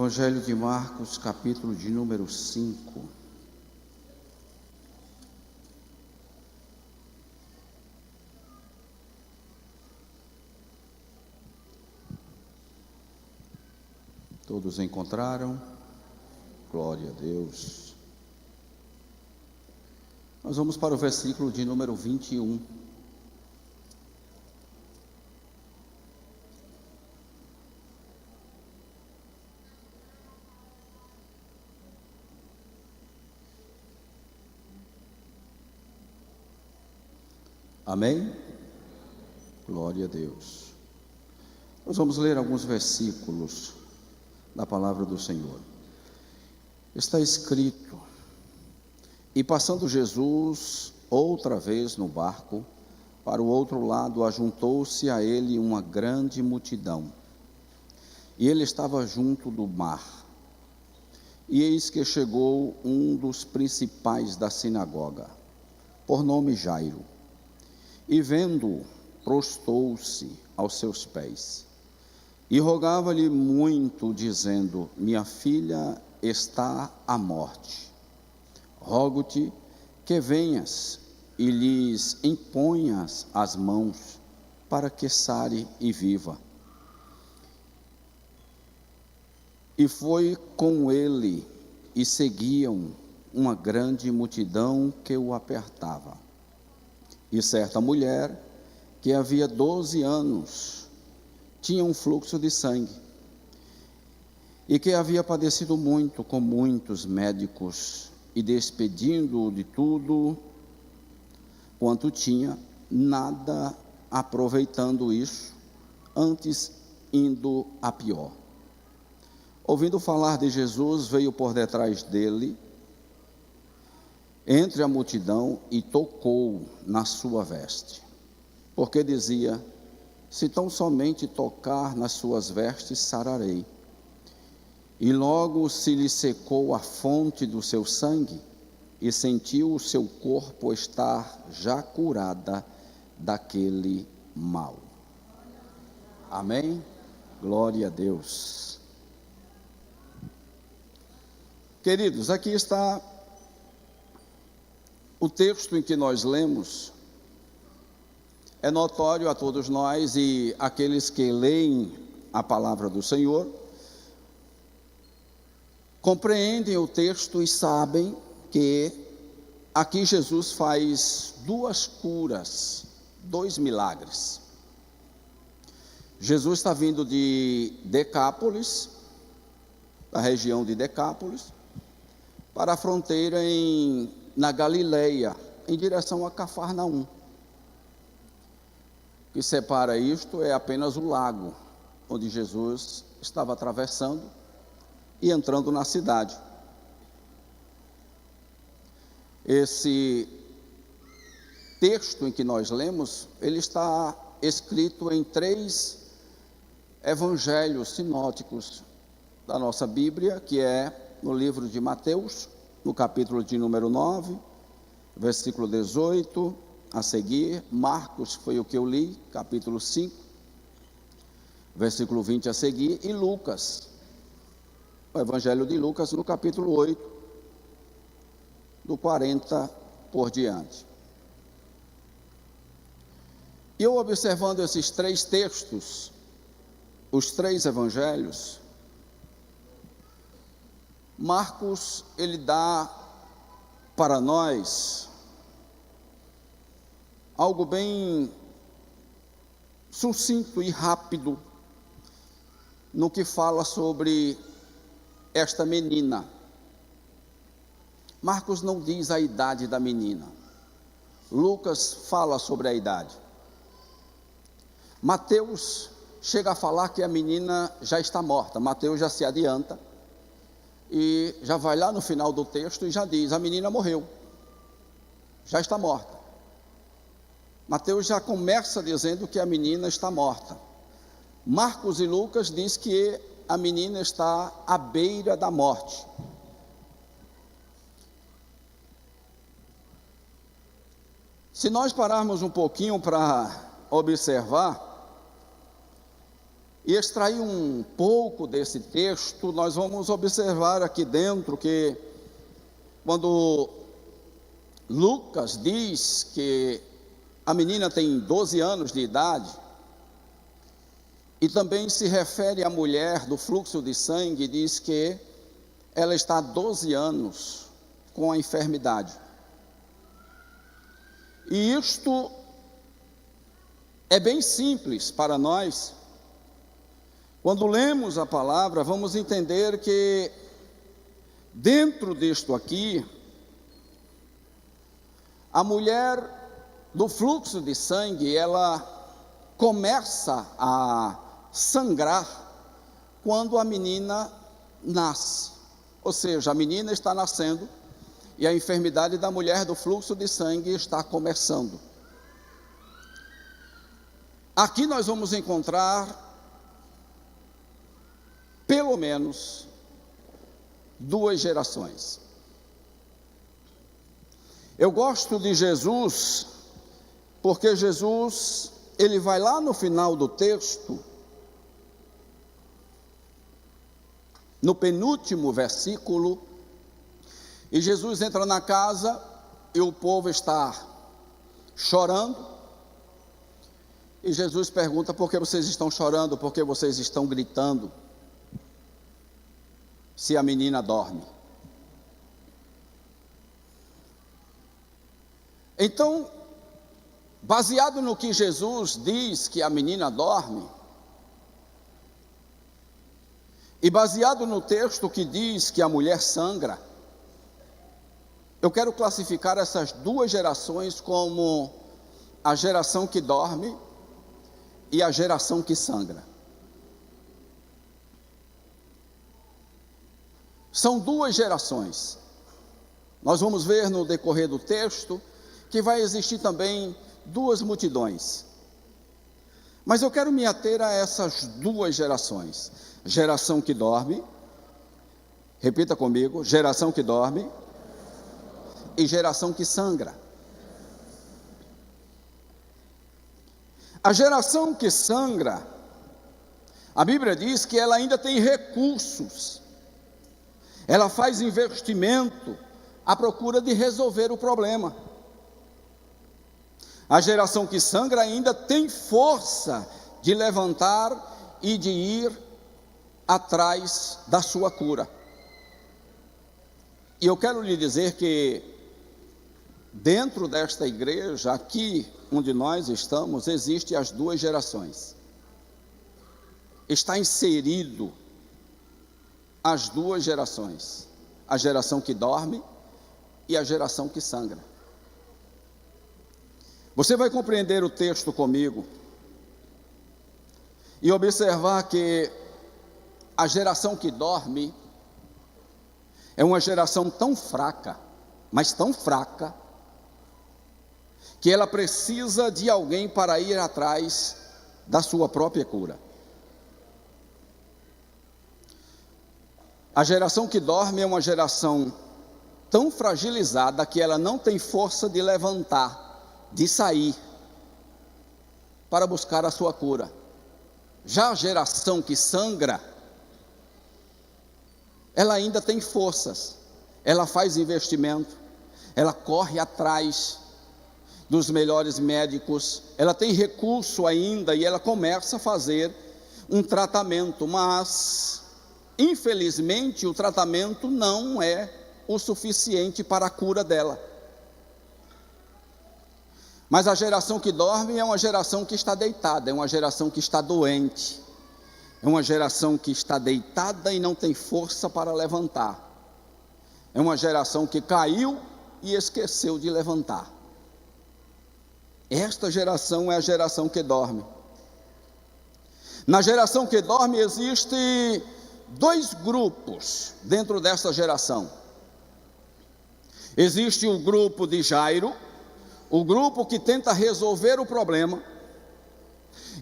Evangelho de Marcos, capítulo de número 5. Todos encontraram? Glória a Deus. Nós vamos para o versículo de número 21. Amém? Glória a Deus. Nós vamos ler alguns versículos da palavra do Senhor. Está escrito: e passando Jesus outra vez no barco, para o outro lado, ajuntou-se a ele uma grande multidão, e ele estava junto do mar. E eis que chegou um dos principais da sinagoga, por nome Jairo, e vendo-o, prostou-se aos seus pés, e rogava-lhe muito, dizendo: minha filha está à morte. Rogo-te que venhas e lhes imponhas as mãos, para que sare e viva. E foi com ele, e seguiam uma grande multidão que o apertava. E certa mulher, que havia 12 anos, tinha um fluxo de sangue, e que havia padecido muito com muitos médicos, e despedindo-o de tudo quanto tinha, nada aproveitando isso, antes indo a pior. Ouvindo falar de Jesus, veio por detrás dele, entre a multidão, e tocou na sua veste, porque dizia: se tão somente tocar nas suas vestes, sararei. E logo se lhe secou a fonte do seu sangue, e sentiu o seu corpo estar já curada daquele mal. Amém? Glória a Deus. Queridos, aqui está o texto em que nós lemos. É notório a todos nós e aqueles que leem a palavra do Senhor, compreendem o texto e sabem que aqui Jesus faz duas curas, dois milagres. Jesus está vindo de Decápolis, da região de Decápolis, para a fronteira na Galileia, em direção a Cafarnaum. O que separa isto é apenas o lago, onde Jesus estava atravessando e entrando na cidade. Esse texto em que nós lemos, ele está escrito em 3 evangelhos sinóticos da nossa Bíblia, que é no livro de Mateus, no capítulo de número 9, versículo 18 a seguir. Marcos foi o que eu li, capítulo 5, versículo 20 a seguir, e Lucas, o evangelho de Lucas, no capítulo 8, do 40 por diante. E eu, observando esses 3 textos, os 3 evangelhos, Marcos, ele dá para nós algo bem sucinto e rápido no que fala sobre esta menina. Marcos não diz a idade da menina. Lucas fala sobre a idade. Mateus chega a falar que a menina já está morta. Mateus já se adianta e já vai lá no final do texto e já diz: a menina morreu, já está morta. Mateus já começa dizendo que a menina está morta. Marcos e Lucas diz que a menina está à beira da morte. Se nós pararmos um pouquinho para observar, e extrair um pouco desse texto, nós vamos observar aqui dentro que, quando Lucas diz que a menina tem 12 anos de idade, e também se refere à mulher do fluxo de sangue, diz que ela está há 12 anos com a enfermidade. E isto é bem simples para nós. Quando lemos a palavra, vamos entender que dentro disto aqui, a mulher do fluxo de sangue, ela começa a sangrar quando a menina nasce. Ou seja, a menina está nascendo e a enfermidade da mulher do fluxo de sangue está começando. Aqui nós vamos encontrar pelo menos 2 gerações. Eu gosto de Jesus, porque Jesus, ele vai lá no final do texto, no penúltimo versículo, e Jesus entra na casa e o povo está chorando, e Jesus pergunta: por que vocês estão chorando? Por que vocês estão gritando? Se a menina dorme. Então, baseado no que Jesus diz que a menina dorme, e baseado no texto que diz que a mulher sangra, eu quero classificar essas 2 gerações como a geração que dorme e a geração que sangra. São 2 gerações. Nós vamos ver no decorrer do texto que vai existir também 2 multidões. Mas eu quero me ater a essas 2 gerações. Geração que dorme, repita comigo: geração que dorme e geração que sangra. A geração que sangra, a Bíblia diz que ela ainda tem recursos, ela faz investimento à procura de resolver o problema. A geração que sangra ainda tem força de levantar e de ir atrás da sua cura. E eu quero lhe dizer que dentro desta igreja, aqui onde nós estamos, existem as 2 gerações. Está inserido as 2 gerações, a geração que dorme e a geração que sangra. Você vai compreender o texto comigo e observar que a geração que dorme é uma geração tão fraca, mas tão fraca, que ela precisa de alguém para ir atrás da sua própria cura. A geração que dorme é uma geração tão fragilizada que ela não tem força de levantar, de sair para buscar a sua cura. Já a geração que sangra, ela ainda tem forças, ela faz investimento, ela corre atrás dos melhores médicos, ela tem recurso ainda e ela começa a fazer um tratamento, mas infelizmente o tratamento não é o suficiente para a cura dela. Mas a geração que dorme é uma geração que está deitada, é uma geração que está doente, é uma geração que está deitada e não tem força para levantar, é uma geração que caiu e esqueceu de levantar. Esta geração é a geração que dorme. Na geração que dorme existem 2 grupos dentro dessa geração. Existe o grupo de Jairo, o grupo que tenta resolver o problema,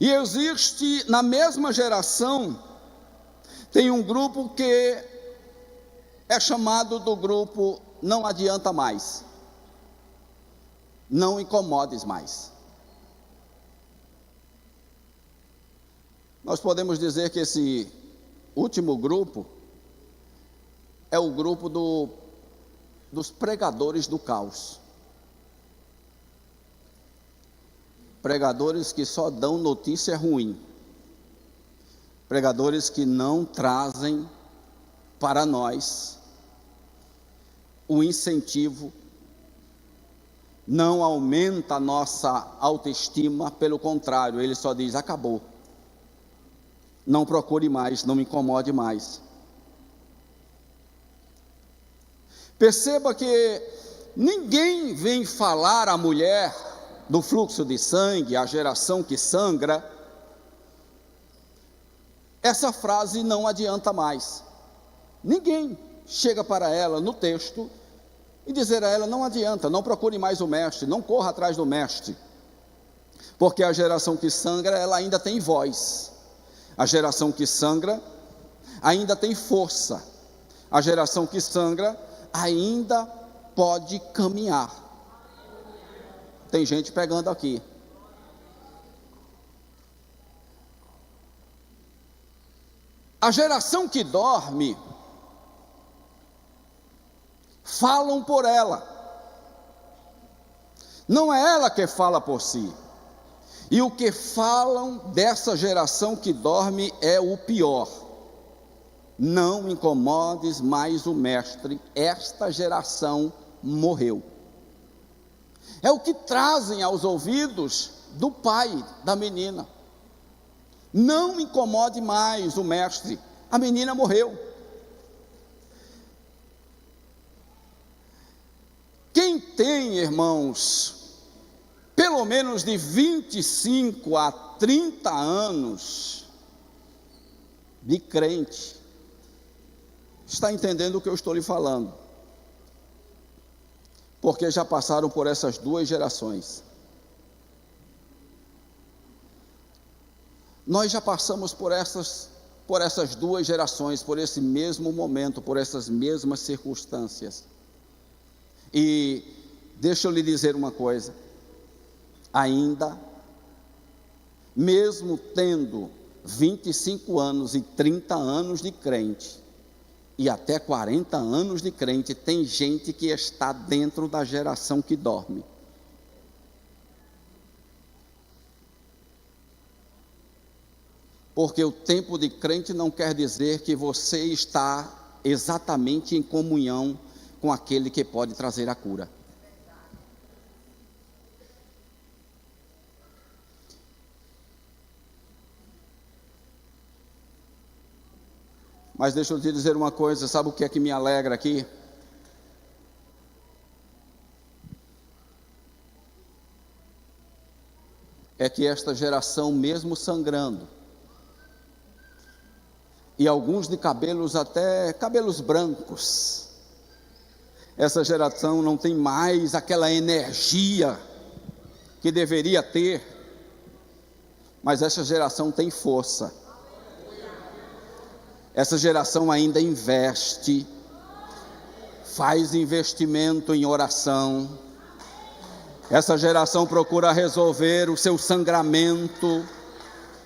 e existe na mesma geração, tem um grupo que é chamado do grupo não adianta mais, não incomodes mais. Nós podemos dizer que esse último grupo é o grupo dos pregadores do caos. Pregadores que só dão notícia ruim. Pregadores que não trazem para nós o incentivo, não aumenta a nossa autoestima, pelo contrário, ele só diz: acabou. Não procure mais, não me incomode mais. Perceba que ninguém vem falar à mulher do fluxo de sangue, a geração que sangra. Essa frase não adianta mais. Ninguém chega para ela no texto e dizer a ela: não adianta, não procure mais o mestre, não corra atrás do mestre, porque a geração que sangra, ela ainda tem voz. A geração que sangra ainda tem força. A geração que sangra ainda pode caminhar. Tem gente pegando aqui. A geração que dorme, falam por ela. Não é ela que fala por si. E o que falam dessa geração que dorme é o pior: não incomodes mais o mestre, esta geração morreu. É o que trazem aos ouvidos do pai da menina: não incomode mais o mestre, a menina morreu. Quem tem, irmãos, pelo menos de 25 a 30 anos de crente, está entendendo o que eu estou lhe falando, porque já passaram por essas duas gerações. Nós já passamos por essas duas gerações, por esse mesmo momento, por essas mesmas circunstâncias. E deixa eu lhe dizer uma coisa: ainda, mesmo tendo 25 anos e 30 anos de crente, e até 40 anos de crente, tem gente que está dentro da geração que dorme. Porque o tempo de crente não quer dizer que você está exatamente em comunhão com aquele que pode trazer a cura. Mas deixa eu te dizer uma coisa: sabe o que é que me alegra aqui? É que esta geração, mesmo sangrando, e alguns de cabelos, até cabelos brancos, essa geração não tem mais aquela energia que deveria ter, mas essa geração tem força. Essa geração ainda investe, faz investimento em oração. Essa geração procura resolver o seu sangramento.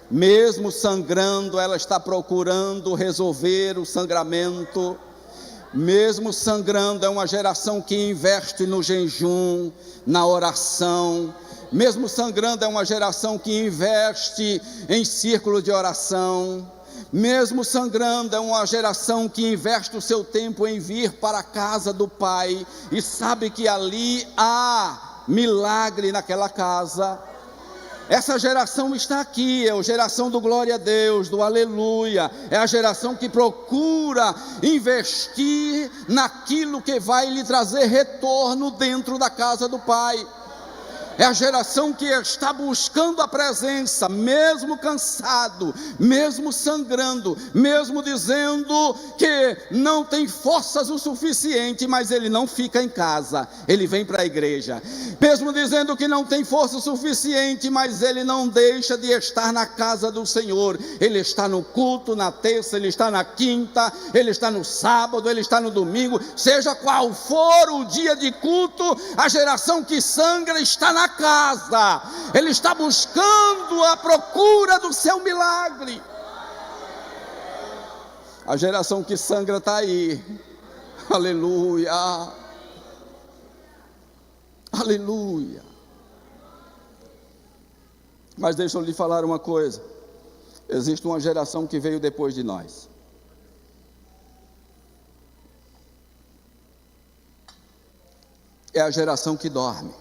Mesmo sangrando, ela está procurando resolver o sangramento. Mesmo sangrando, é uma geração que investe no jejum, na oração. Mesmo sangrando, é uma geração que investe em círculo de oração. Mesmo sangrando, é uma geração que investe o seu tempo em vir para a casa do Pai, e sabe que ali há milagre naquela casa. Essa geração está aqui, é a geração do glória a Deus, do aleluia. É a geração que procura investir naquilo que vai lhe trazer retorno dentro da casa do Pai. É a geração que está buscando a presença, mesmo cansado, mesmo sangrando, mesmo dizendo que não tem forças o suficiente, mas ele não fica em casa, ele vem para a igreja. Mesmo dizendo que não tem força o suficiente, mas ele não deixa de estar na casa do Senhor. Ele está no culto na terça, ele está na quinta, ele está no sábado, ele está no domingo. Seja qual for o dia de culto, a geração que sangra está na casa, ele está buscando a procura do seu milagre. A geração que sangra está aí, aleluia, aleluia. Mas deixa eu lhe falar uma coisa, existe uma geração que veio depois de nós. É a geração que dorme.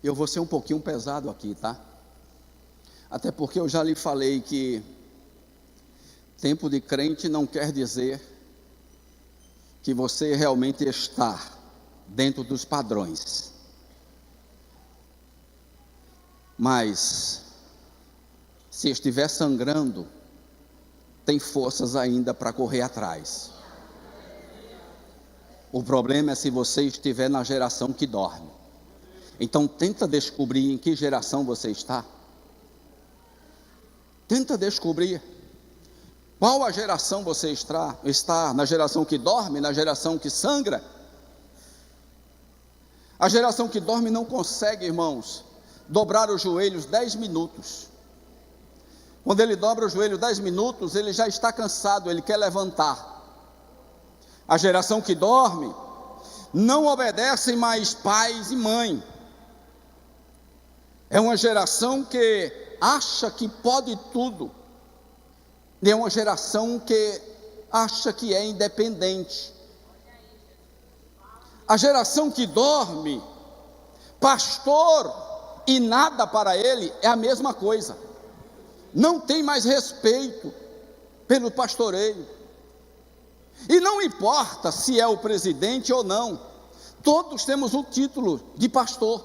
Eu vou ser um pouquinho pesado aqui, tá? Até porque eu já lhe falei que tempo de crente não quer dizer que você realmente está dentro dos padrões. Mas, se estiver sangrando, tem forças ainda para correr atrás. O problema é se você estiver na geração que dorme. Então tenta descobrir em que geração você está. Tenta descobrir qual a geração você está. Está na geração que dorme, na geração que sangra? A geração que dorme não consegue, irmãos, dobrar os joelhos 10 minutos. Quando ele dobra o joelho 10 minutos, ele já está cansado, ele quer levantar. A geração que dorme não obedece mais pais e mãe. É uma geração que acha que pode tudo. É uma geração que acha que é independente. A geração que dorme, pastor e nada para ele é a mesma coisa. Não tem mais respeito pelo pastoreio. E não importa se é o presidente ou não, todos temos o título de pastor.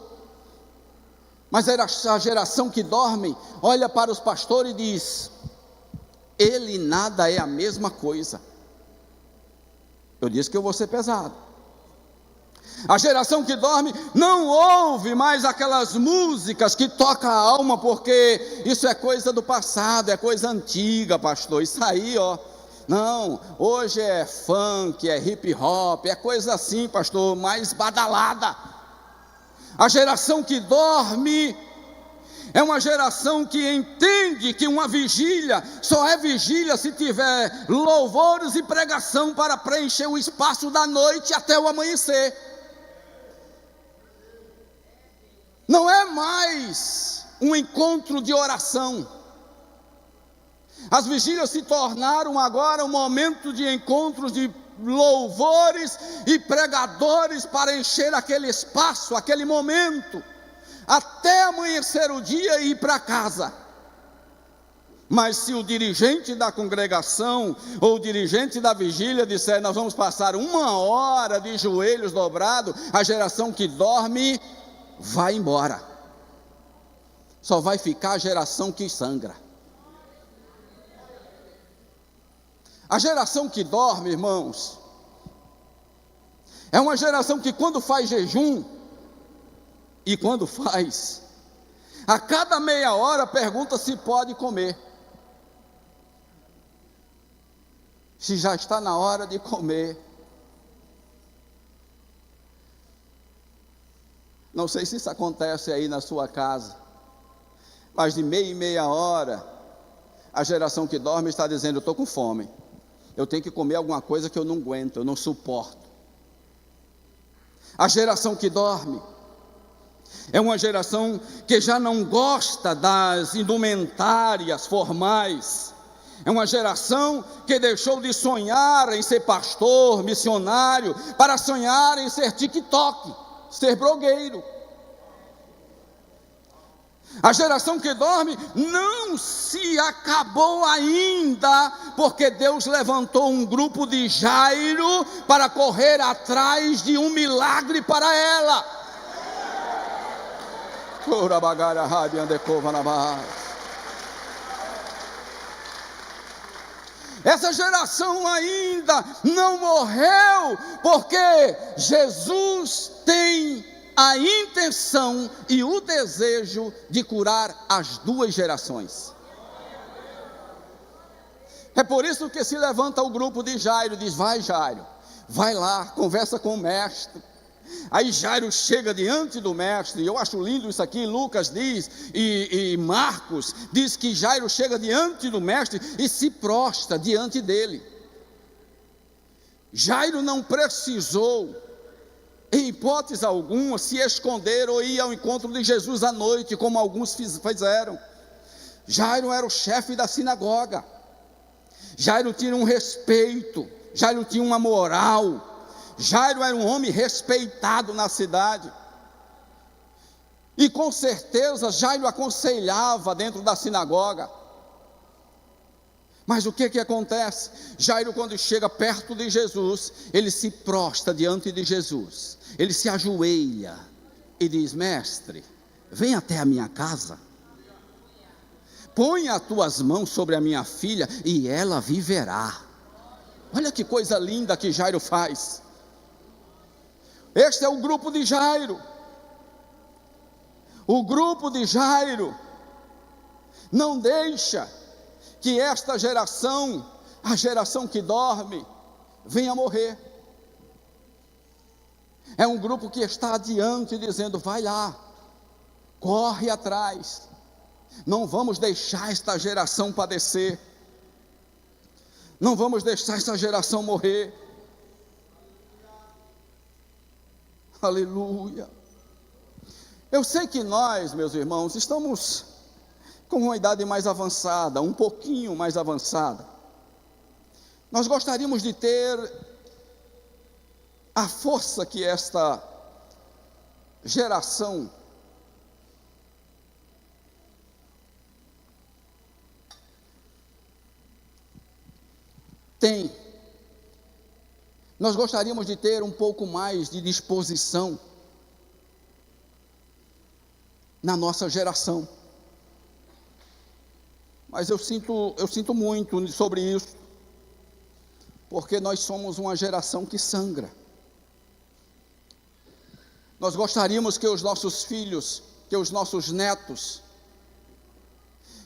Mas a geração que dorme olha para os pastores e diz: ele e nada é a mesma coisa. Eu disse que eu vou ser pesado. A geração que dorme não ouve mais aquelas músicas que tocam a alma, porque isso é coisa do passado, é coisa antiga, pastor. Isso aí, ó. Não, hoje é funk, é hip hop, é coisa assim, pastor, mais badalada. A geração que dorme é uma geração que entende que uma vigília só é vigília se tiver louvores e pregação para preencher o espaço da noite até o amanhecer. Não é mais um encontro de oração. As vigílias se tornaram agora um momento de encontros de louvores e pregadores para encher aquele espaço, aquele momento, até amanhecer o dia e ir para casa. Mas se o dirigente da congregação ou o dirigente da vigília disser: nós vamos passar 1 hora de joelhos dobrados, a geração que dorme vai embora. Só vai ficar a geração que sangra. A geração que dorme, irmãos, é uma geração que quando faz jejum, e quando faz, a cada meia hora pergunta se pode comer. Se já está na hora de comer. Não sei se isso acontece aí na sua casa, mas de meia em meia hora, a geração que dorme está dizendo: eu estou com fome. Eu tenho que comer alguma coisa que eu não aguento, eu não suporto. A geração que dorme é uma geração que já não gosta das indumentárias formais. É uma geração que deixou de sonhar em ser pastor, missionário, para sonhar em ser TikTok, ser blogueiro. A geração que dorme não se acabou ainda, porque Deus levantou um grupo de Jairo para correr atrás de um milagre para ela. Essa geração ainda não morreu, porque Jesus tem a intenção e o desejo de curar as duas gerações. É por isso que se levanta o grupo de Jairo e diz: vai Jairo, vai lá, conversa com o mestre, Aí Jairo chega diante do mestre. Eu acho lindo isso aqui. Lucas diz, e Marcos diz que Jairo chega diante do mestre e se prostra diante dele. Jairo não precisou, em hipótese alguma, se esconder ou ir ao encontro de Jesus à noite, como alguns fizeram. Jairo era o chefe da sinagoga. Jairo tinha um respeito, Jairo tinha uma moral. Jairo era um homem respeitado na cidade. E com certeza Jairo aconselhava dentro da sinagoga. Mas o que acontece? Jairo, quando chega perto de Jesus, ele se prostra diante de Jesus. Ele se ajoelha e diz: mestre, vem até a minha casa. Põe as tuas mãos sobre a minha filha e ela viverá. Olha que coisa linda que Jairo faz. Este é o grupo de Jairo. O grupo de Jairo não deixa que esta geração, a geração que dorme, venha morrer. É um grupo que está adiante dizendo: vai lá, corre atrás, não vamos deixar esta geração padecer, não vamos deixar esta geração morrer. Aleluia. Eu sei que nós, meus irmãos, estamos com uma idade mais avançada, um pouquinho mais avançada. Nós gostaríamos de ter a força que esta geração tem. Nós gostaríamos de ter um pouco mais de disposição na nossa geração. Mas eu sinto muito sobre isso, porque nós somos uma geração que sangra. Nós gostaríamos que os nossos filhos, que os nossos netos,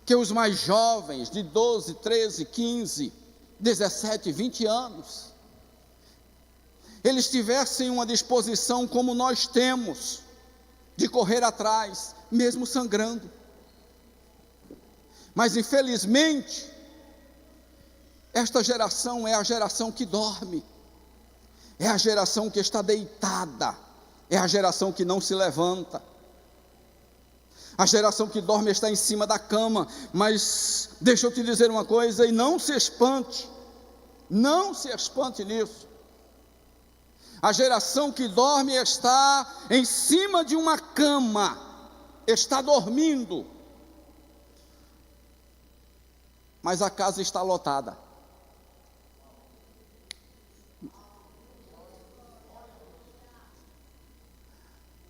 que os mais jovens, de 12, 13, 15, 17, 20 anos, eles tivessem uma disposição como nós temos, de correr atrás, mesmo sangrando. Mas infelizmente, esta geração é a geração que dorme, é a geração que está deitada, é a geração que não se levanta. A geração que dorme está em cima da cama. Mas deixa eu te dizer uma coisa, e não se espante nisso. A geração que dorme está em cima de uma cama, está dormindo, mas a casa está lotada.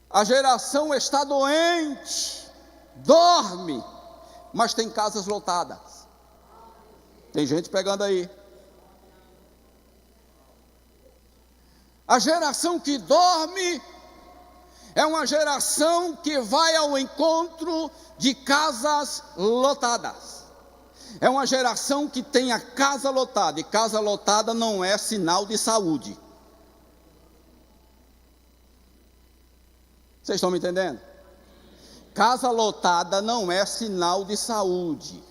A geração está doente, dorme, mas tem casas lotadas. Tem gente pegando aí. A geração que dorme é uma geração que vai ao encontro de casas lotadas. É uma geração que tem a casa lotada, e casa lotada não é sinal de saúde. Vocês estão me entendendo? Casa lotada não é sinal de saúde.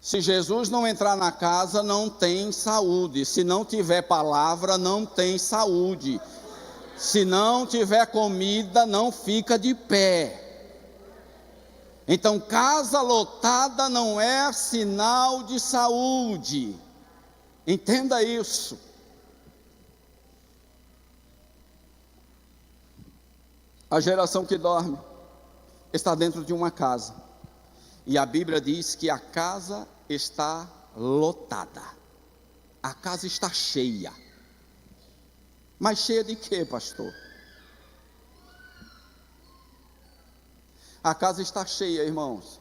Se Jesus não entrar na casa, não tem saúde. Se não tiver palavra, não tem saúde. Se não tiver comida, não fica de pé. Então, casa lotada não é sinal de saúde. Entenda isso. A geração que dorme está dentro de uma casa. E a Bíblia diz que a casa está lotada. A casa está cheia. Mas cheia de quê, pastor? A casa está cheia, irmãos,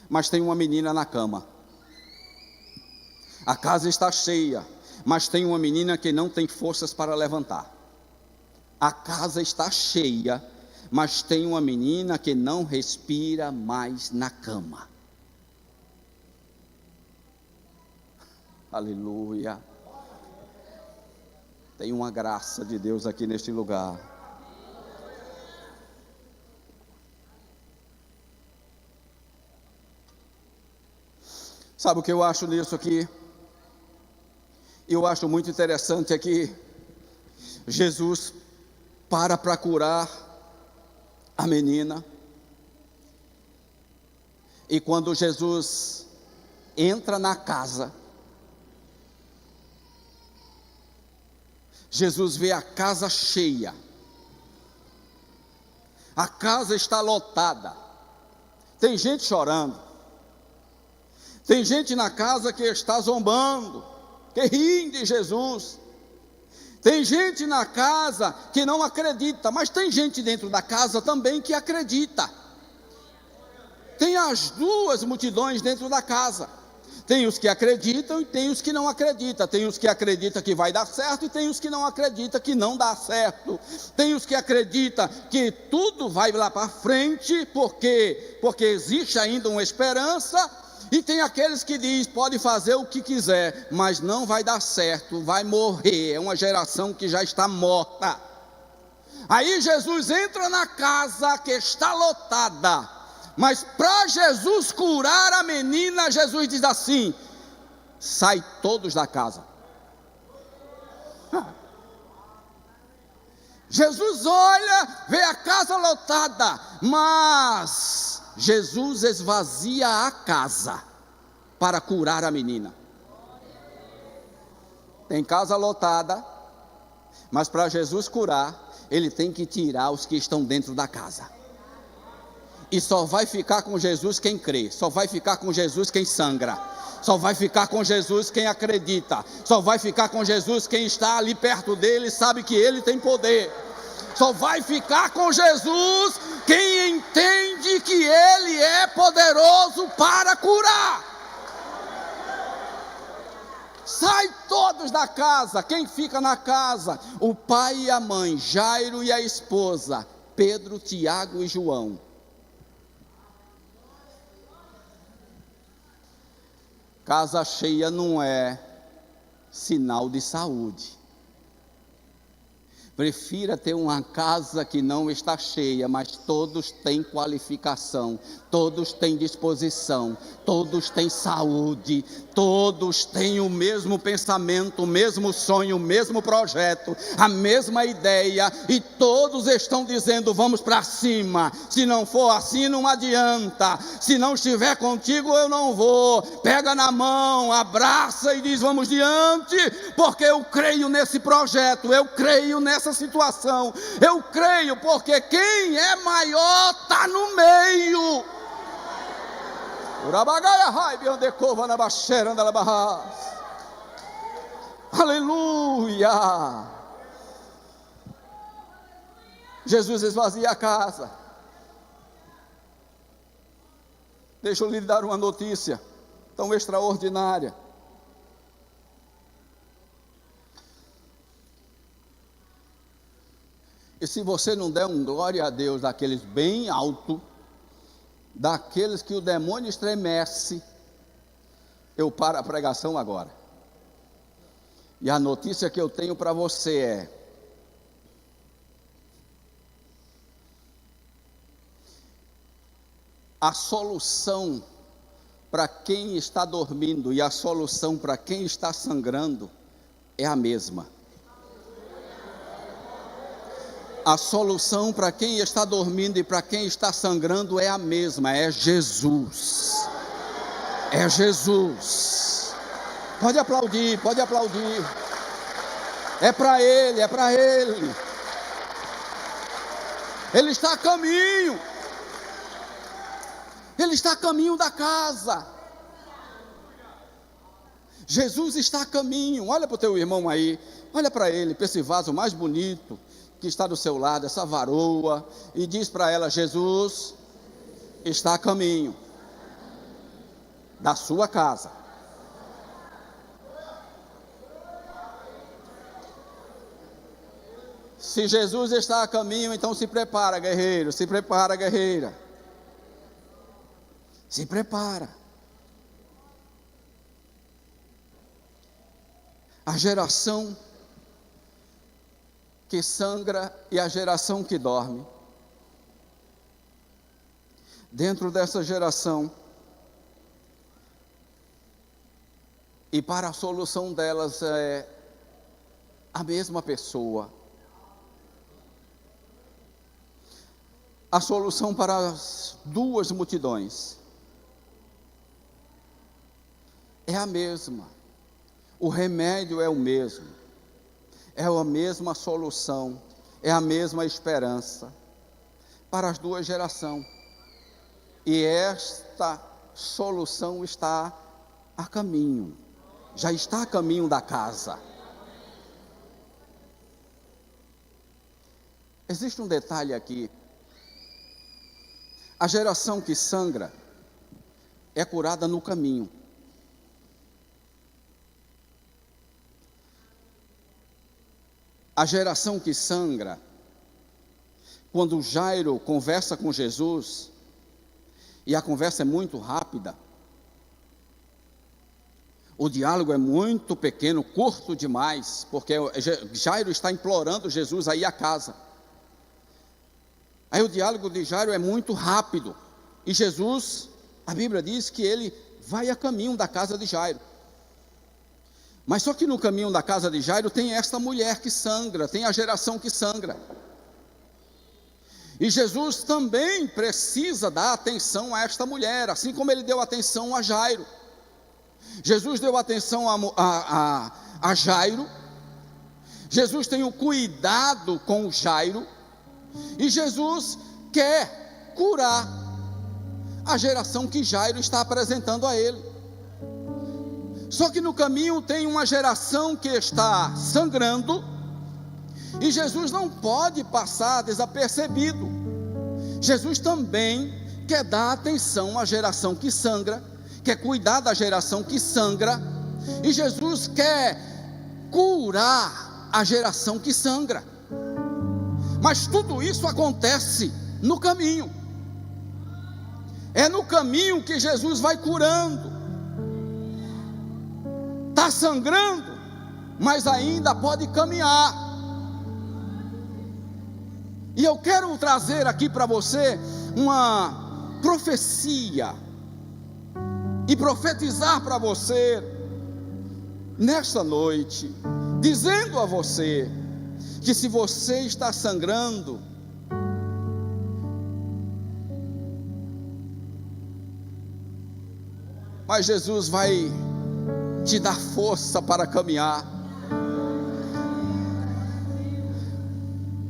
mas tem uma menina na cama. A casa está cheia, mas tem uma menina que não tem forças para levantar. A casa está cheia, mas tem uma menina que não respira mais na cama. Aleluia. Tem uma graça de Deus aqui neste lugar. Sabe o que eu acho nisso aqui? Eu acho muito interessante aqui. Jesus para curar a menina. E quando Jesus entra na casa, Jesus vê a casa cheia. A casa está lotada. Tem gente chorando. Tem gente na casa que está zombando, que riem de Jesus. Tem gente na casa que não acredita, mas tem gente dentro da casa também que acredita. Tem as duas multidões dentro da casa. Tem os que acreditam e tem os que não acreditam. Tem os que acreditam que vai dar certo e tem os que não acreditam que não dá certo. Tem os que acreditam que tudo vai lá para frente porque existe ainda uma esperança. E tem aqueles que dizem, pode fazer o que quiser, mas não vai dar certo, vai morrer. É uma geração que já está morta. Aí Jesus entra na casa que está lotada. Mas para Jesus curar a menina, Jesus diz assim: sai todos da casa. Jesus olha, vê a casa lotada, mas Jesus esvazia a casa para curar a menina. Tem casa lotada, mas para Jesus curar, ele tem que tirar os que estão dentro da casa. E só vai ficar com Jesus quem crê, só vai ficar com Jesus quem sangra, só vai ficar com Jesus quem acredita, só vai ficar com Jesus quem está ali perto dele e sabe que ele tem poder. Só vai ficar com Jesus quem entende que ele é poderoso para curar. Sai todos da casa. Quem fica na casa? O pai e a mãe, Jairo e a esposa, Pedro, Tiago e João. Casa cheia não é sinal de saúde. Prefira ter uma casa que não está cheia, mas todos têm qualificação, todos têm disposição, todos têm saúde, todos têm o mesmo pensamento, o mesmo sonho, o mesmo projeto, a mesma ideia, e todos estão dizendo, vamos para cima. Se não for assim não adianta, se não estiver contigo eu não vou. Pega na mão, abraça e diz, vamos diante, porque eu creio nesse projeto, eu creio nessa situação, eu creio, porque quem é maior está no meio. Aleluia. Jesus esvazia a casa. Deixa eu lhe dar uma notícia tão extraordinária. E se você não der um glória a Deus daqueles bem alto, daqueles que o demônio estremece, eu paro a pregação agora. E a notícia que eu tenho para você é: a solução para quem está dormindo e a solução para quem está sangrando é a mesma. A solução para quem está dormindo e para quem está sangrando é a mesma, é Jesus. É Jesus. Pode aplaudir, pode aplaudir. É para Ele, é para Ele. Ele está a caminho. Ele está a caminho da casa. Jesus está a caminho. Olha para o teu irmão aí, olha para ele, para esse vaso mais bonito que está do seu lado, essa varoa, e diz para ela: Jesus está a caminho da sua casa. Se Jesus está a caminho, então se prepara, guerreiro, se prepara, guerreira. Se prepara. A geração que sangra e a geração que dorme. Dentro dessa geração, e para a solução delas é a mesma pessoa. A solução para as duas multidões é a mesma. O remédio é o mesmo. É a mesma solução. É a mesma esperança para as duas gerações. E esta solução está a caminho. Já está a caminho da casa. Existe um detalhe aqui. A geração que sangra é curada no caminho. A geração que sangra, quando Jairo conversa com Jesus, e a conversa é muito rápida, o diálogo é muito pequeno, curto demais, porque Jairo está implorando Jesus a ir à casa. Aí o diálogo de Jairo é muito rápido, e Jesus, a Bíblia diz que ele vai a caminho da casa de Jairo. Mas só que no caminho da casa de Jairo tem esta mulher que sangra, tem a geração que sangra. E Jesus também precisa dar atenção a esta mulher, assim como ele deu atenção a Jairo. Jesus deu atenção a Jairo, Jesus tem o cuidado com o Jairo, e Jesus quer curar a geração que Jairo está apresentando a ele. Só que no caminho tem uma geração que está sangrando, e Jesus não pode passar desapercebido. Jesus também quer dar atenção à geração que sangra, quer cuidar da geração que sangra, e Jesus quer curar a geração que sangra. Mas tudo isso acontece no caminho. É no caminho que Jesus vai curando. Está sangrando, mas ainda pode caminhar. E eu quero trazer aqui para você uma profecia e profetizar para você nesta noite, dizendo a você que se você está sangrando, mas Jesus vai te dar força para caminhar.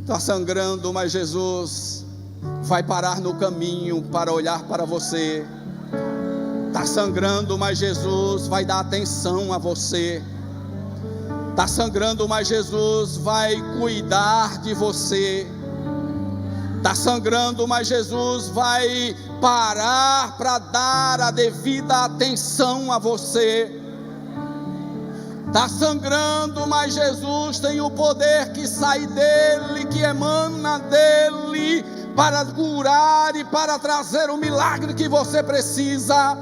Está sangrando, mas Jesus vai parar no caminho para olhar para você. Está sangrando, mas Jesus vai dar atenção a você. Está sangrando, mas Jesus vai cuidar de você. Está sangrando, mas Jesus vai parar para dar a devida atenção a você. Está sangrando, mas Jesus tem o poder que sai dele, que emana dele, para curar e para trazer o milagre que você precisa.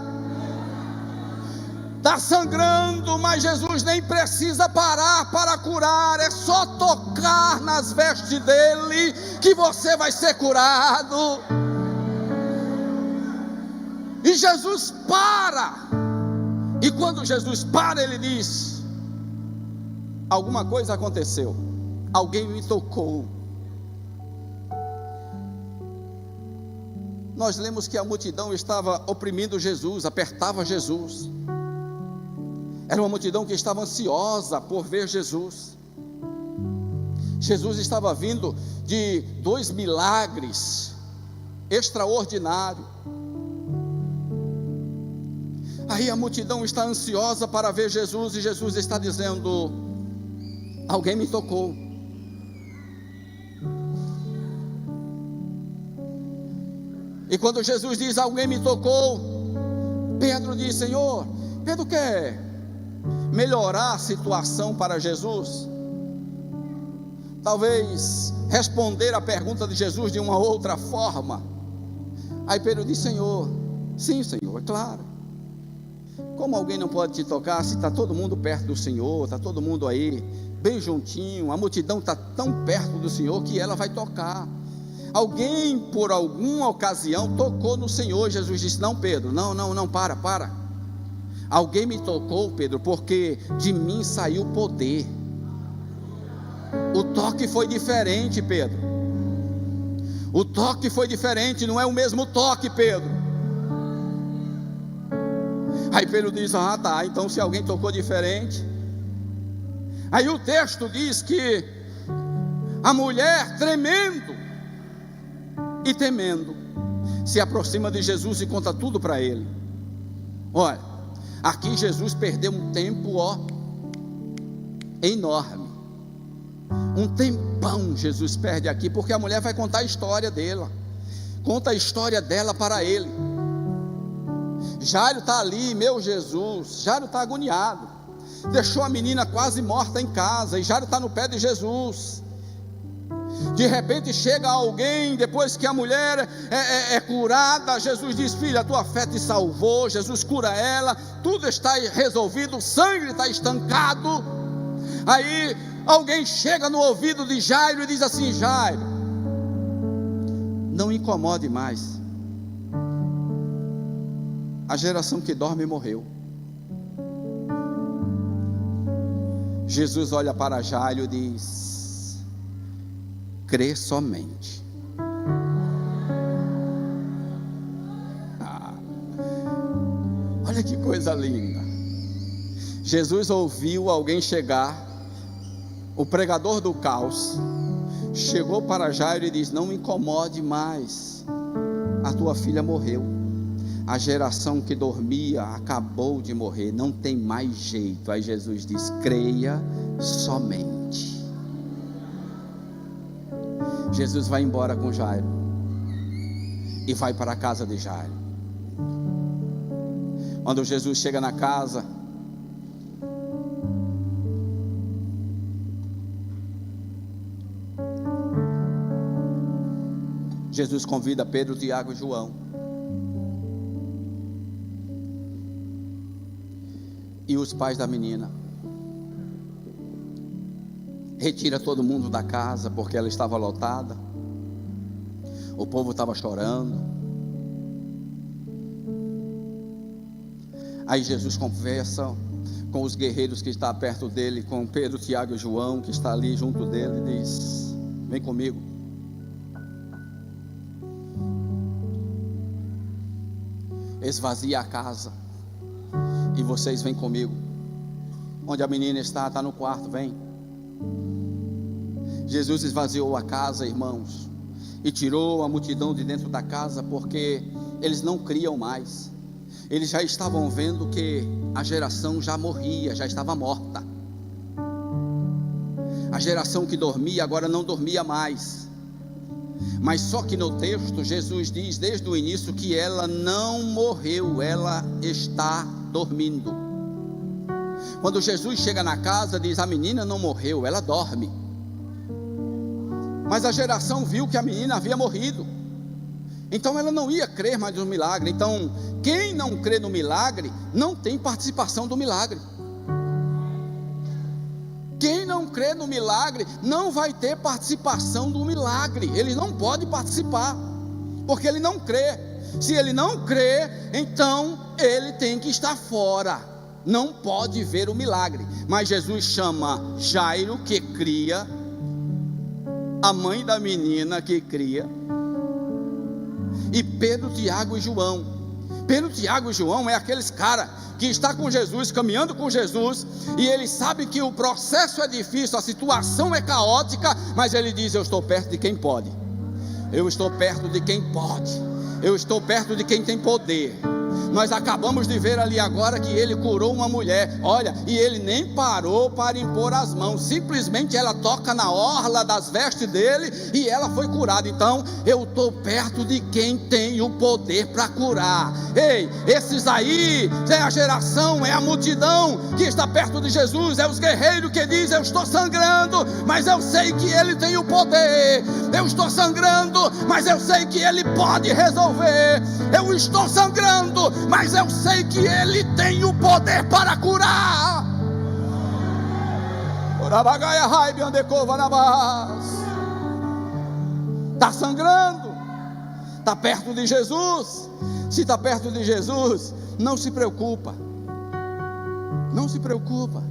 Está sangrando, mas Jesus nem precisa parar para curar, é só tocar nas vestes dele, que você vai ser curado. E Jesus para, e quando Jesus para, ele diz: alguma coisa aconteceu, alguém me tocou. Nós lemos que a multidão estava oprimindo Jesus, apertava Jesus. Era uma multidão que estava ansiosa por ver Jesus. Jesus estava vindo de 2 milagres extraordinários. Aí a multidão está ansiosa para ver Jesus, e Jesus está dizendo: alguém me tocou. E quando Jesus diz alguém me tocou, Pedro diz: Senhor, Pedro quer melhorar a situação para Jesus, talvez responder a pergunta de Jesus de uma outra forma. Aí Pedro diz: Senhor, sim Senhor, é claro. Como alguém não pode te tocar se está todo mundo perto do Senhor, está todo mundo aí bem juntinho, a multidão está tão perto do Senhor que ela vai tocar. Alguém, por alguma ocasião, tocou no Senhor. Jesus disse: não, Pedro, não, para. Alguém me tocou, Pedro, porque de mim saiu poder. O toque foi diferente, Pedro. O toque foi diferente, não é o mesmo toque, Pedro. Aí Pedro diz: ah, tá, então se alguém tocou diferente. Aí o texto diz que a mulher, tremendo e temendo, se aproxima de Jesus e conta tudo para ele. Olha, aqui Jesus perdeu um tempo, enorme. Um tempão Jesus perde aqui, porque a mulher vai contar a história dela. Conta a história dela para ele. Jairo está ali, meu Jesus. Jairo está agoniado. Deixou a menina quase morta em casa, e Jairo está no pé de Jesus. De repente chega alguém, depois que a mulher é curada, Jesus diz: filha, a tua fé te salvou. Jesus cura ela, tudo está resolvido, o sangue está estancado. Aí alguém chega no ouvido de Jairo e diz assim: Jairo, não incomode mais, a geração que dorme morreu. Jesus olha para Jairo e diz: crê somente. Olha que coisa linda. Jesus ouviu alguém chegar, o pregador do caos, chegou para Jairo e diz: não incomode mais, a tua filha morreu. A geração que dormia acabou de morrer, não tem mais jeito. Aí Jesus diz: creia somente. Jesus vai embora com Jairo e vai para a casa de Jairo. Quando Jesus chega na casa, Jesus convida Pedro, Tiago e João. E os pais da menina. Retira todo mundo da casa, porque ela estava lotada. O povo estava chorando. Aí Jesus conversa com os guerreiros que estão perto dele, com Pedro, Tiago e João, que está ali junto dele, e diz: vem comigo. Esvazia a casa e vocês vêm comigo. Onde a menina está no quarto, vem. Jesus esvaziou a casa, irmãos, e tirou a multidão de dentro da casa, porque eles não criam mais. Eles já estavam vendo que a geração já morria, já estava morta. A geração que dormia agora não dormia mais. Mas só que no texto Jesus diz desde o início que ela não morreu, ela está dormindo. Quando Jesus chega na casa, diz: a menina não morreu, ela dorme. Mas a geração viu que a menina havia morrido, então ela não ia crer mais no milagre. Então quem não crê no milagre não tem participação do milagre. Quem não crê no milagre não vai ter participação do milagre. Ele não pode participar, porque ele não crê. Se ele não crê, então ele tem que estar fora, não pode ver o milagre. Mas Jesus chama Jairo, que cria, a mãe da menina que cria, e Pedro, Tiago e João. Pedro, Tiago e João é aqueles caras que está com Jesus, caminhando com Jesus, e ele sabe que o processo é difícil, a situação é caótica, mas ele diz: eu estou perto de quem pode, eu estou perto de quem pode, eu estou perto de quem tem poder. Nós acabamos de ver ali agora que ele curou uma mulher, olha, e ele nem parou para impor as mãos, simplesmente ela toca na orla das vestes dele e ela foi curada. Então eu estou perto de quem tem o poder para curar. Ei, esses aí é a geração, é a multidão que está perto de Jesus, é os guerreiros que dizem: eu estou sangrando, mas eu sei que ele tem o poder. Eu estou sangrando, mas eu sei que ele pode resolver. Eu estou sangrando, mas eu sei que ele tem o poder para curar. Está sangrando, está perto de Jesus. Se está perto de Jesus, não se preocupa. Não se preocupa.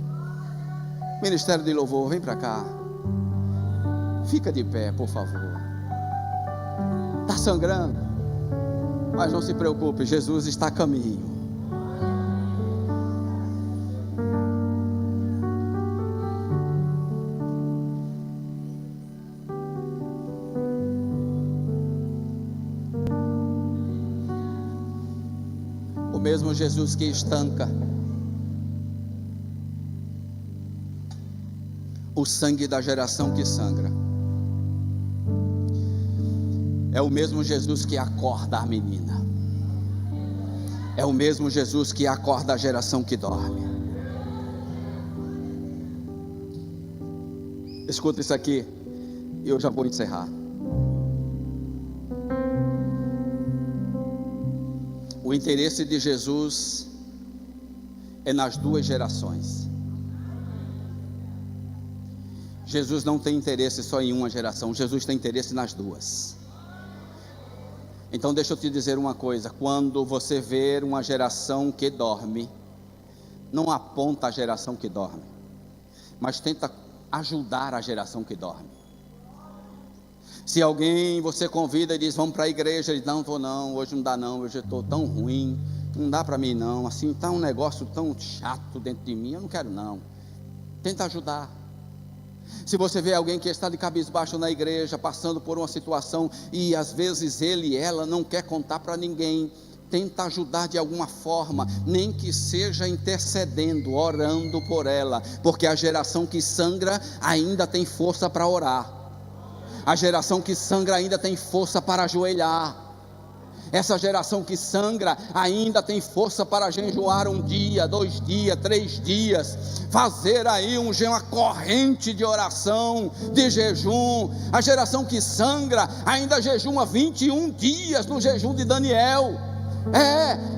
Ministério de Louvor, vem para cá. Fica de pé, por favor. Está sangrando, mas não se preocupe, Jesus está a caminho. O mesmo Jesus que estanca o sangue da geração que sangra, é o mesmo Jesus que acorda a menina, é o mesmo Jesus que acorda a geração que dorme. Escuta isso aqui, e eu já vou encerrar. O interesse de Jesus é nas duas gerações. Jesus não tem interesse só em uma geração, Jesus tem interesse nas duas. Então deixa eu te dizer uma coisa: quando você ver uma geração que dorme, não aponta a geração que dorme, mas tenta ajudar a geração que dorme. Se alguém você convida e diz: vamos para a igreja, ele diz: não vou não, hoje não dá não, hoje eu estou tão ruim, não dá para mim não, assim está um negócio tão chato dentro de mim, eu não quero não. Tenta ajudar. Se você vê alguém que está de cabisbaixo na igreja, passando por uma situação, e às vezes ele e ela não quer contar para ninguém, tenta ajudar de alguma forma, nem que seja intercedendo, orando por ela, porque a geração que sangra ainda tem força para orar, a geração que sangra ainda tem força para ajoelhar. Essa geração que sangra ainda tem força para jejuar 1 dia, 2 dias, 3 dias, fazer aí uma corrente de oração, de jejum. A geração que sangra ainda jejuma 21 dias no jejum de Daniel.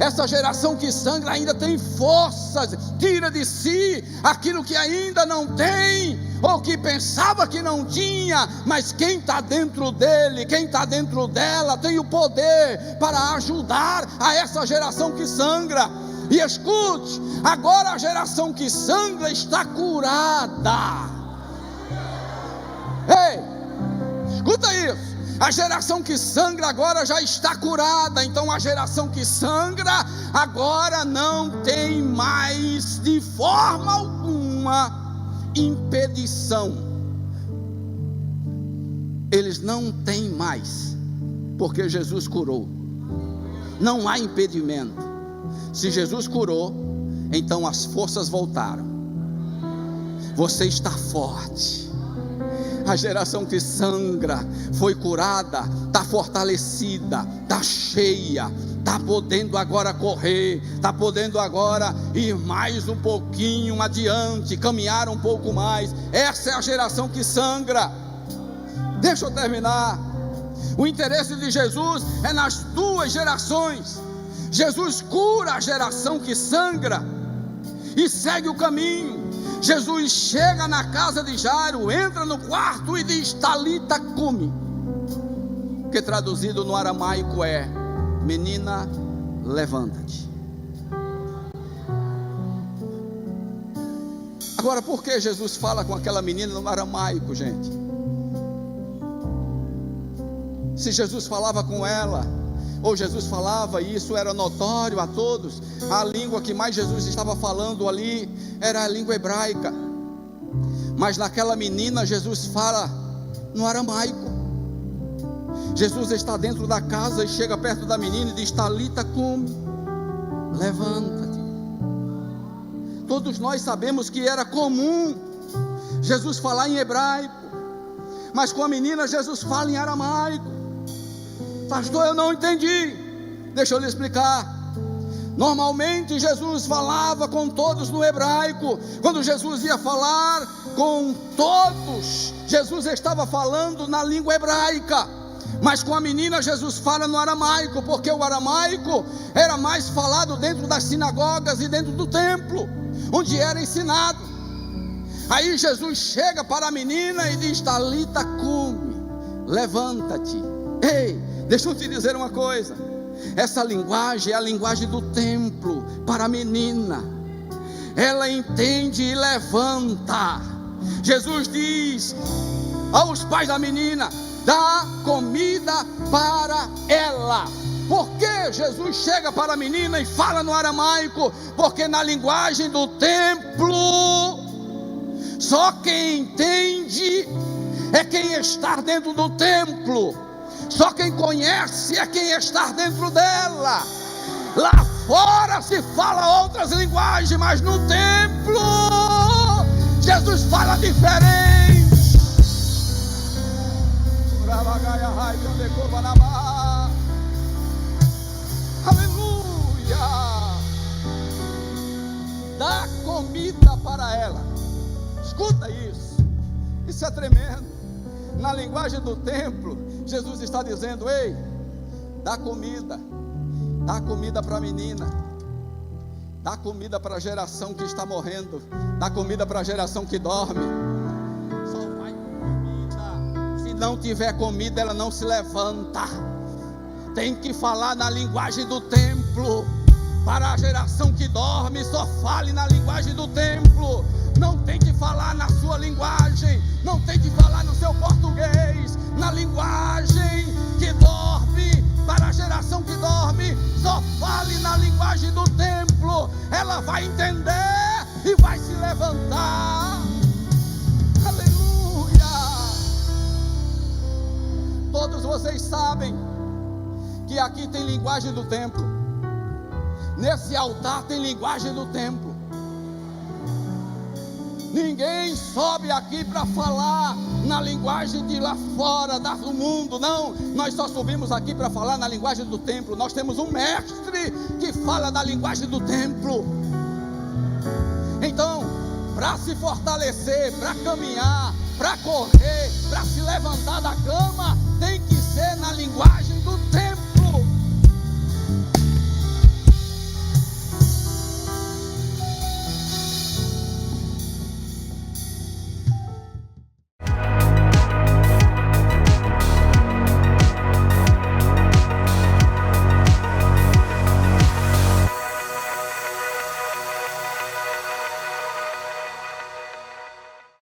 Essa geração que sangra ainda tem forças, tira de si aquilo que ainda não tem, ou que pensava que não tinha, mas quem está dentro dele, quem está dentro dela, tem o poder para ajudar a essa geração que sangra. E escute, agora a geração que sangra está curada. Ei, escuta isso. A geração que sangra agora já está curada. Então a geração que sangra agora não tem mais de forma alguma impedição. Eles não têm mais, porque Jesus curou. Não há impedimento. Se Jesus curou, então as forças voltaram. Você está forte. A geração que sangra foi curada, está fortalecida, está cheia, está podendo agora correr, está podendo agora ir mais um pouquinho adiante, caminhar um pouco mais. Essa é a geração que sangra. Deixa eu terminar. O interesse de Jesus é nas duas gerações. Jesus cura a geração que sangra e segue o caminho. Jesus chega na casa de Jairo, entra no quarto e diz: Talita cumi, que traduzido no aramaico é: menina, levanta-te. Agora, por que Jesus fala com aquela menina no aramaico, gente? Se Jesus falava com ela, ou Jesus falava, e isso era notório a todos, a língua que mais Jesus estava falando ali era a língua hebraica. Mas naquela menina Jesus fala no aramaico. Jesus está dentro da casa e chega perto da menina e diz: Talita cumi, levanta-te. Todos nós sabemos que era comum Jesus falar em hebraico, mas com a menina Jesus fala em aramaico. Pastor, eu não entendi. Deixa eu lhe explicar. Normalmente Jesus falava com todos no hebraico. Quando Jesus ia falar com todos, Jesus estava falando na língua hebraica. Mas com a menina Jesus fala no aramaico, porque o aramaico era mais falado dentro das sinagogas e dentro do templo, onde era ensinado. Aí Jesus chega para a menina e diz: Talita cumi, levanta-te. Ei, deixa eu te dizer uma coisa. Essa linguagem é a linguagem do templo para a menina. Ela entende e levanta. Jesus diz aos pais da menina: dá comida para ela. Por que Jesus chega para a menina e fala no aramaico? Porque na linguagem do templo, só quem entende é quem está dentro do templo. Só quem conhece é quem está dentro dela. Lá fora se fala outras linguagens, mas no templo Jesus fala diferente. Aleluia. Dá comida para ela. Escuta isso. Isso é tremendo. Na linguagem do templo, Jesus está dizendo: ei, dá comida para a menina, dá comida para a geração que está morrendo, dá comida para a geração que dorme. Só vai com comida. Se não tiver comida, ela não se levanta. Tem que falar na linguagem do templo. Para a geração que dorme, só fale na linguagem do templo. Não tem que falar na sua linguagem, não tem que falar no seu português. Na linguagem que dorme, para a geração que dorme, só fale na linguagem do templo. Ela vai entender e vai se levantar. Aleluia. Todos vocês sabem que aqui tem linguagem do templo. Nesse altar tem linguagem do templo. Ninguém sobe aqui para falar na linguagem de lá fora, do mundo, não. Nós só subimos aqui para falar na linguagem do templo. Nós temos um mestre que fala na linguagem do templo. Então, para se fortalecer, para caminhar, para correr, para se levantar da cama, tem que ser na linguagem